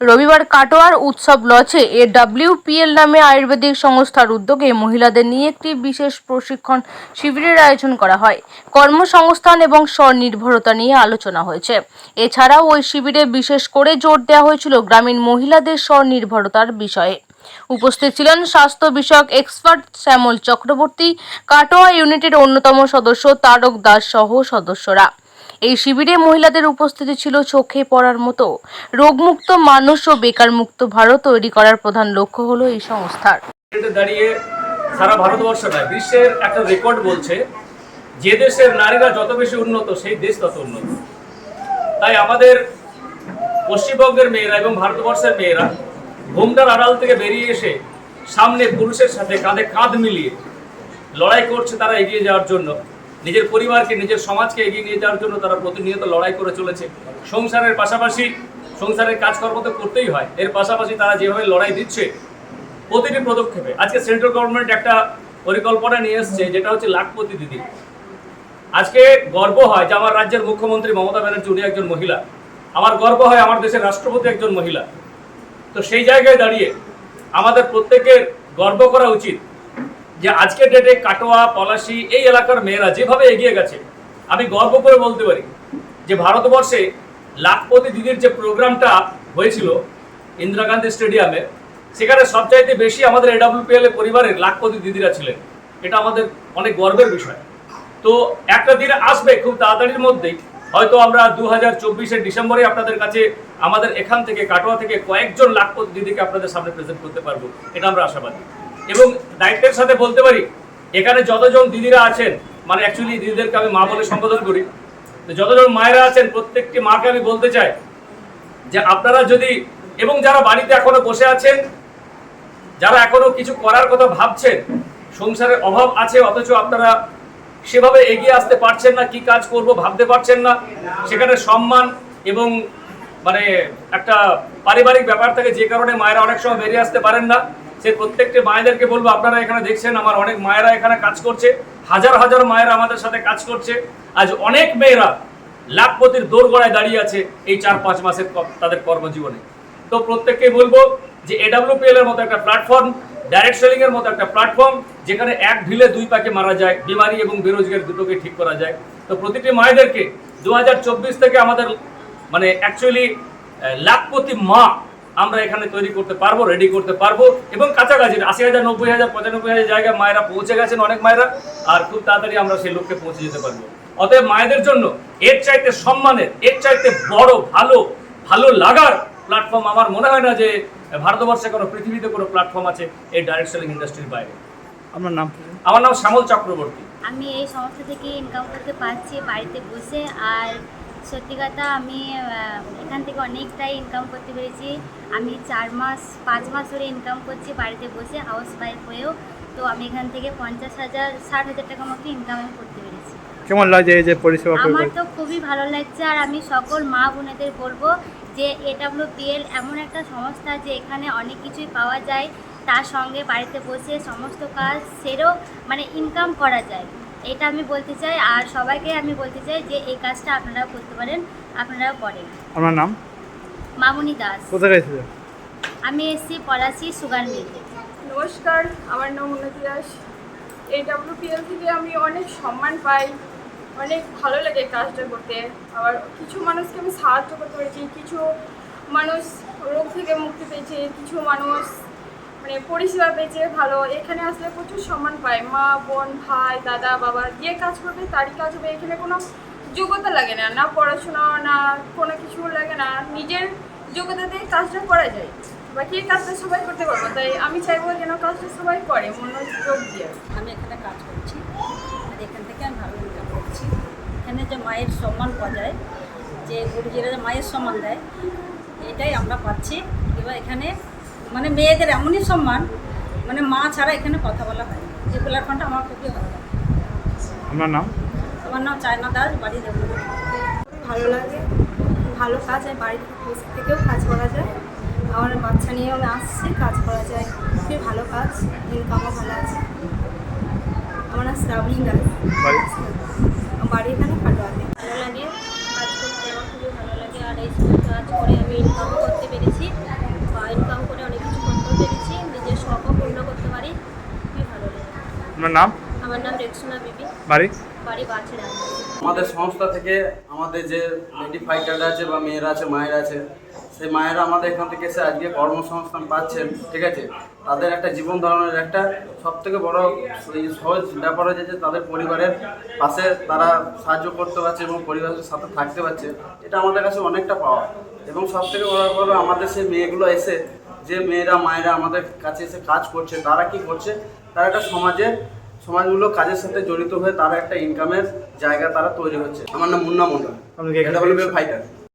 রবিবার কাটোয়ার উৎসব লজে AWPL নামে আয়ুর্বেদিক সংস্থার উদ্যোগে মহিলাদের নিয়ে একটি বিশেষ প্রশিক্ষণ শিবিরের আয়োজন করা হয়। কর্মসংস্থান এবং স্বনির্ভরতা নিয়ে আলোচনা হয়েছে। এছাড়াও ওই শিবিরে বিশেষ করে জোর দেওয়া হয়েছিল গ্রামীণ মহিলাদের স্বনির্ভরতার বিষয়ে। উপস্থিত ছিলেন স্বাস্থ্য বিষয়ক এক্সপার্ট শ্যামল চক্রবর্তী, কাটোয়া ইউনিটের অন্যতম সদস্য তারক দাস সহ সদস্যরা। এই শিবিরে মহিলাদের উপস্থিতি ছিল চোখে পড়ার মতো। রোগমুক্ত মানুষ ও বেকারমুক্ত ভারত তৈরি করার প্রধান লক্ষ্য হলো এই সংস্থার। দাঁড়িয়ে সারা ভারতবর্ষ নয়, বিশ্বের একটা রেকর্ড বলছে যে দেশের নারীরা যত বেশি উন্নত সেই দেশ তত উন্নত। তাই আমাদের পশ্চিমবঙ্গের মেয়েরা এবং ভারতবর্ষের মেয়েরা ঘোমটার আড়াল থেকে বেরিয়ে এসে সামনে পুরুষের সাথে কাঁধে কাঁধ মিলিয়ে লড়াই করছে। তারা এগিয়ে যাওয়ার জন্য, নিজের পরিবারকে, নিজের সমাজকে এগিয়ে নিয়ে যাওয়ার জন্য তারা প্রতিনিয়ত লড়াই করে চলেছে। সংসারের পাশাপাশি সংসারের কাজকর্ম তো করতেই হয়, এর পাশাপাশি তারা যেভাবে লড়াই দিচ্ছে প্রতিটি পদক্ষেপে। আজকে সেন্ট্রাল গভর্নমেন্ট একটা পরিকল্পনা নিয়ে এসছে, যেটা হচ্ছে লাখপতি দিদি। আজকে গর্ব হয় যে আমার রাজ্যের মুখ্যমন্ত্রী মমতা ব্যানার্জি উনি একজন মহিলা, আমার গর্ব হয় আমার দেশের রাষ্ট্রপতি একজন মহিলা। তো সেই জায়গায় দাঁড়িয়ে আমাদের প্রত্যেকের গর্ব করা উচিত যে আজকের ডেটে কাটোয়া, পলাশী এই এলাকার মেয়েরা যেভাবে এগিয়ে গেছে। আমি গর্ব করে বলতে পারি যে ভারতবর্ষে লাখপতি দিদির যে প্রোগ্রামটা হয়েছিল ইন্দিরা গান্ধী স্টেডিয়ামে, সেখানে সবচাইতে বেশি আমাদের AWPL পরিবারের লাখপতি দিদিরা ছিলেন। এটা আমাদের অনেক গর্বের বিষয়। তো একটা দিন আসবে খুব তাড়াতাড়ির মধ্যেই, হয়তো আমরা 2024-এর ডিসেম্বরে আপনাদের কাছে আমাদের এখান থেকে কাটোয়া থেকে কয়েকজন লাখপতি দিদিকে আপনাদের সামনে প্রেজেন্ট করতে পারবো, এটা আমরা আশাবাদী। এবং দায়িত্বের সাথে বলতে পারি এখানে যতজন দিদিরা আছেন, মানে অ্যাকচুয়ালি দিদিদেরকে আমি মা বলে সম্বোধন করি, তো যতজন মায়েরা আছেন প্রত্যেকটি মাকে আমি বলতে চাই যে আপনারা যদি, এবং যারা বাড়িতে এখনো বসে আছেন, যারা এখনো কিছু করার কথা ভাবছেন, সংসারের অভাব আছে অথচ আপনারা সেভাবে এগিয়ে আসতে পারছেন না, কি কাজ করব ভাবতে পারছেন না, সেখানে সম্মান এবং মানে একটা পারিবারিক ব্যাপার থাকে যে কারণে মায়েরা অনেক সময় বেরিয়ে আসতে পারেন না। সে প্রত্যেকটি মায়েদেরকে বলবো, আপনারা এখানে দেখছেন আমার অনেক মায়েরা এখানে কাজ করছে, হাজার হাজার মায়েরা আমাদের সাথে কাজ করছে। আজ অনেক মেয়েরা লাখপতির দোরগোড়ায় দাঁড়িয়ে আছে এই 4-5 মাসের তাদের কর্মজীবনে। তো প্রত্যেককে বলবো যে AWPL এর মতো একটা প্ল্যাটফর্ম, ডাইরেক্ট সেলিং এর মতো একটা প্ল্যাটফর্ম, যেখানে এক ঢিলে দুই পাখি মারা যায়, বিমারি এবং বেরোজগার দুটোকে ঠিক করা যায়। তো প্রতিটি মায়েদেরকে 2024 থেকে আমাদের মানে অ্যাকচুয়ালি লাখপতি মা আমরা এখানে তৈরি করতে পারবো, রেডি করতে পারবো। এবং কাছাকাছি 80,000, 90,000, 95,000 জায়গায় মায়েরা পৌঁছে গেছেন অনেক মায়েরা, আর খুব তাড়াতাড়ি আমরা সেই লক্ষ্যে পৌঁছে যেতে পারবো। অতএব মায়েদের জন্য এর চাইতে সম্মানের, এর চাইতে বড় ভালো লাগার প্ল্যাটফর্ম আমার মনে হয় না যে ভারতবর্ষে কোনো, পৃথিবীতে কোনো প্ল্যাটফর্ম আছে এই ডাইরেক্ট সেলিং ইন্ডাস্ট্রির বাইরে। আমার নাম? আমার নাম শ্যামল চক্রবর্তী। আমি এই সংস্থা থেকে ইনকাম করতে পারছি বাড়িতে বসে। আর সত্যি কথা, আমি এখান থেকে অনেকটাই ইনকাম করতে পেরেছি। আমি 5 মাস ধরে ইনকাম করছি বাড়িতে বসে, হাউস ওয়াইফ হয়েও। তো আমি এখান থেকে 50,000, 60,000 টাকা মতো ইনকাম করতে পেরেছি। কেমন লাগছে এই যে পরিষেবা? আমার তো খুবই ভালো লাগছে। আর আমি সকল মা বোনেদের বলবো যে AWPL এমন একটা সংস্থা যে এখানে অনেক কিছুই পাওয়া যায়, তার সঙ্গে বাড়িতে বসে সমস্ত কাজ সেরেও মানে ইনকাম করা যায়, এটা আমি বলতে চাই। আর সবাইকে আমি বলতে চাই যে এই কাজটা আপনারাও করতে পারেন, আপনারাও করেন। আমার নাম? মামনি দাস। কোথায় গেছিল? আমি এসছি পলাশী সুগার মিল। নমস্কার, আমার নাম উন্নতি দাস। AWPL থেকে আমি অনেক সম্মান পাই, অনেক ভালো লাগে কাজটা করতে। আবার কিছু মানুষকে আমি সাহায্য করতে পেরেছি, কিছু মানুষ রোগ থেকে মুক্তি পেয়েছে, কিছু মানুষ মানে পরিষেবা পেয়েছে ভালো। এখানে আসলে প্রচুর সম্মান পায়, মা বোন ভাই দাদা বাবা যে কাজ করবে তারই কাজ হবে। এখানে কোনো যোগ্যতা লাগে না, না পড়াশোনা, না কোনো কিছু লাগে না, নিজের যোগ্যতাতেই কাজটা করা যায়। বাকি এই কাজটা সবাই করতে পারবো, তাই আমি চাইবো যেন কাজটা সবাই করে মনোযোগ দিয়ে। আমি এখানে কাজ করছি আর এখান থেকে আমি ভালো ইনকাম করছি। এখানে যে মায়ের সম্মান পাওয়া যায়, যে গুরুজিরা যে মায়ের সম্মান দেয়, এটাই আমরা পাচ্ছি। এবার এখানে মানে মেয়েদের এমনই সম্মান, মানে মা ছাড়া এখানে কথা বলা হয়। এই প্ল্যাটফর্মটা আমার খুবই ভালো লাগে। আমার নাম? আমার নাম চায়না দাস, বাড়ি দেবো। ভালো লাগে, ভালো কাজ, আর বাড়ির থেকেও কাজ করা যায়। আমার বাচ্চা নিয়েও আমি আসছি, কাজ করা যায়, খুবই ভালো কাজ, ইনকামও ভালো আছে। আমার নাম শ্রাবণী দাস, বাড়ি এখানে কাটোয়াতে। ভালো লাগে কাজ করতে, আমার খুবই ভালো লাগে। আর এই সমস্ত কাজ করে আমি ইনকাম করতে পেরেছি। আপনার নাম, আমার নাম রেক্সোনা বিবি, বাড়ি? বাড়ি বাছড়া। আমাদের সংস্থা থেকে আমাদের যে লেডি ফাইটাররা আছে বা মেয়েরা আছে, মায়েরা আছে, সেই মায়েরা আমাদের এখান থেকে এসে আজকে কর্মসংস্থান পাচ্ছেন, ঠিক আছে। তাদের একটা জীবন ধারণের একটা সবথেকে বড় সহজ ব্যাপার হয়েছে যে তাদের পরিবারের পাশে তারা সাহায্য করতে পারছে এবং পরিবারের সাথে থাকতে পারছে। এটা আমাদের কাছে অনেকটা পাওয়া। এবং সবথেকে বড় ব্যাপার হলো আমাদের সেই মেয়েগুলো এসে, যে মেয়েরা মায়েরা আমাদের কাছে এসে কাজ করছে, তারা কি করছে, তারা একটা সমাজগুলো কাজের সাথে জড়িত হয়ে তারা একটা ইনকামের জায়গা তারা তৈরি হচ্ছে। আমার নাম মুন্না মন্ডল, আপনি কি এখানে এটা হলো ফাইটার।